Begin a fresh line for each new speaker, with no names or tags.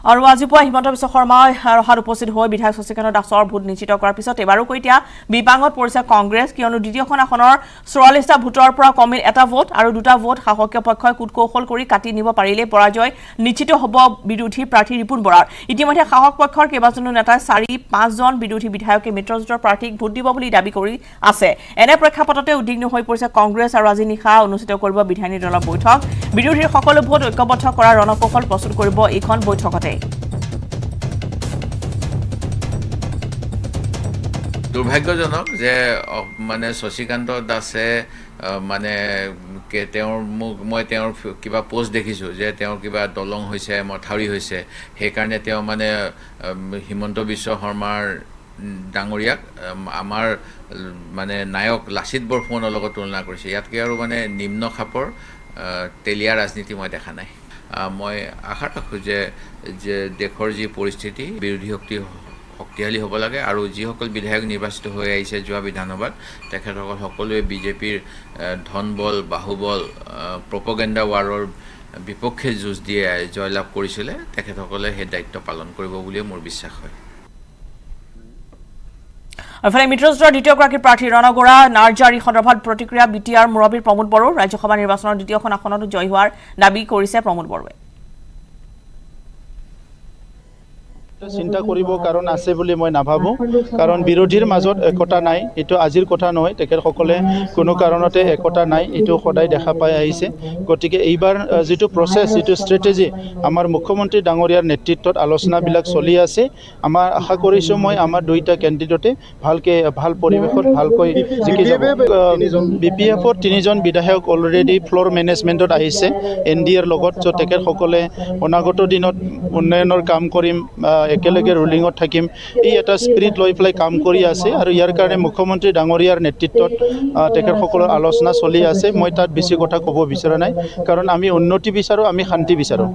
আৰু আজি পুৱা হিমন্ত বিশ্ব শৰ্মা ৰহাত উপস্থিত হৈ বিধায়ক শশীকান্ত দাসৰ ভোট নিশ্চিত কৰাৰ পিছত এবাৰকৈ এতিয়া বিপাঙত পৰিছে কংগ্ৰেছ কিয়নো দ্বিতীয়খন আসনৰ 44টা ভোটৰ পৰা কমেই এটা ভোট আৰু দুটা ভোট শাসকীয় পক্ষই কুটকৌশল কৰি কাটি নিব পাৰিলে পৰাজয় নিশ্চিত হ'ব বিৰোধী প্ৰাৰ্থী ৰিপুণ বৰাৰ ইতিমধ্যে শাসক পক্ষৰ কেইবাজনো নেতাই 4-5 জন বিৰোধী বিধায়কে মিত্ৰজোঁটৰ প্ৰাৰ্থীক ভোট দিব বুলি দাবী কৰি আছে এনে প্ৰেক্ষাপটতে উদ্বিগ্ন হৈ পৰিছে কংগ্ৰেছ আৰু আজি নিশা অনুষ্ঠিত কৰিব বিধায়িনী দলৰ বৈঠক বিৰোধীৰ সকলো ভোট ঐক্যবদ্ধ কৰাৰ ৰণকৌশল প্ৰস্তুত কৰিব এইখন বৈঠকতে
দুৰ্ভাগ্যজনক যে মানে শশীকান্ত দাসে মানে মই তেওঁৰ কিবা পোষ্ট দেখিছোঁ যে তেওঁৰ কিবা দলং হৈছে মথাউৰি হৈছে সেইকাৰণে তেওঁ মানে হিমন্ত বিশ্ব শৰ্মাৰ ডাঙৰীয়াক আমাৰ মানে নায়ক লাচিত বৰফুকনৰ লগত তুলনা কৰিছে ইয়াতকৈ আৰু মানে নিম্ন খাপৰ তেলীয়া ৰাজনীতি মই দেখা নাই মই আশা ৰাখোঁ যে দেশৰ যি পৰিস্থিতি বিৰোধী শক্তিশালী হ'ব লাগে আৰু যিসকল বিধায়ক নিৰ্বাচিত হৈ আহিছে যোৱা বিধানসভাত তেখেতসকল সকলোৱে বিজেপিৰ ধনবল বাহুবল প্ৰপগেণ্ডা ৱাৰৰ বিপক্ষে যুঁজ দিয়ে জয়লাভ কৰিছিলে তেখেতসকলে সেই দায়িত্ব পালন কৰিব বুলিয়ে মোৰ বিশ্বাস হয়
এফালে মিত্ৰজোঁটৰ দ্বিতীয়গৰাকী প্ৰাৰ্থী ৰণগোৰা নাৰ্জাৰী সন্দৰ্ভত প্ৰতিক্ৰিয়া বিটিআৰ মুৰব্বী প্ৰমোদ বড়ো ৰাজ্যসভা নিৰ্বাচনৰ দ্বিতীয়খন আসনত জয়ী হোৱাৰ দাবী কৰিছে প্ৰমোদ বড়োৱে
চিন্তা কৰিব কাৰণ আছে বুলি মই নাভাবোঁ কাৰণ বিৰোধীৰ মাজত একতা নাই এইটো আজিৰ কথা নহয় তেখেতসকলে কোনো কাৰণতে একতা নাই এইটো সদায় দেখা পাই আহিছে গতিকে এইবাৰ যিটো প্ৰচেছ যিটো ষ্ট্ৰেটেজি আমাৰ মুখ্যমন্ত্ৰী ডাঙৰীয়াৰ নেতৃত্বত আলোচনাবিলাক চলি আছে আমাৰ আশা কৰিছোঁ মই আমাৰ দুইটা কেণ্ডিডেটে ভাল পৰিৱেশত ভালকৈ জিকি যাব BPFৰ 3জন বিধায়ক অলৰেডি ফ্ল'ৰ মেনেজমেণ্টত আহিছে NDAৰ লগত চ' তেখেতসকলে অনাগত দিনত উন্নয়নৰ কাম কৰিম একেলগে ৰুলিঙত থাকিম এই এটা স্পিৰিট লৈ পেলাই কাম কৰি আছে আৰু ইয়াৰ কাৰণে মুখ্যমন্ত্ৰী ডাঙৰীয়াৰ নেতৃত্বত তেখেতসকলৰ আলোচনা চলি আছে মই তাত বেছি কথা ক'ব বিচৰা নাই কাৰণ আমি উন্নতি বিচাৰোঁ আমি শান্তি বিচাৰোঁ